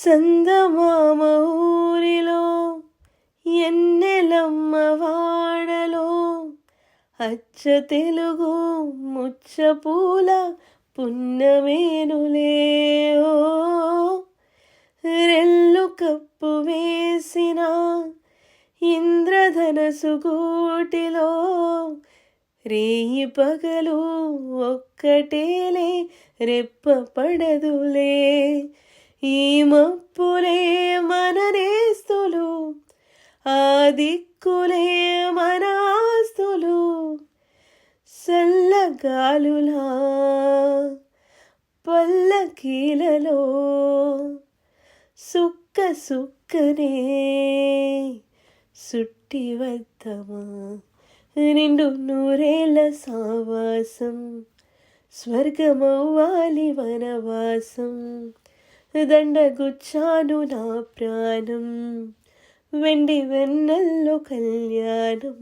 సందమామ ఊరిలో ఎన్నెలమ్మ వాడలో అచ్చ తెలుగు ముచ్చ పూల పున్నమేనులే రెల్లు కప్పు వేసిన ఇంద్రధనసు గూటిలో రేయి పగలు ఒక్కటేలే రెప్ప పడదులే ఈ మప్పులే మన నేస్తులు ఆ దిక్కులే మన ఆస్తులు సల్లగాలులా పల్లకీలలో సుక్క సుక్కనే సుట్టి వద్దమా నిండు నూరేళ్ళ సావాసం స్వర్గమవ్వాలి వనవాసం దండగుచ్చాను నా ప్రాణం వెండి వెన్నెల్లో కళ్యాణం.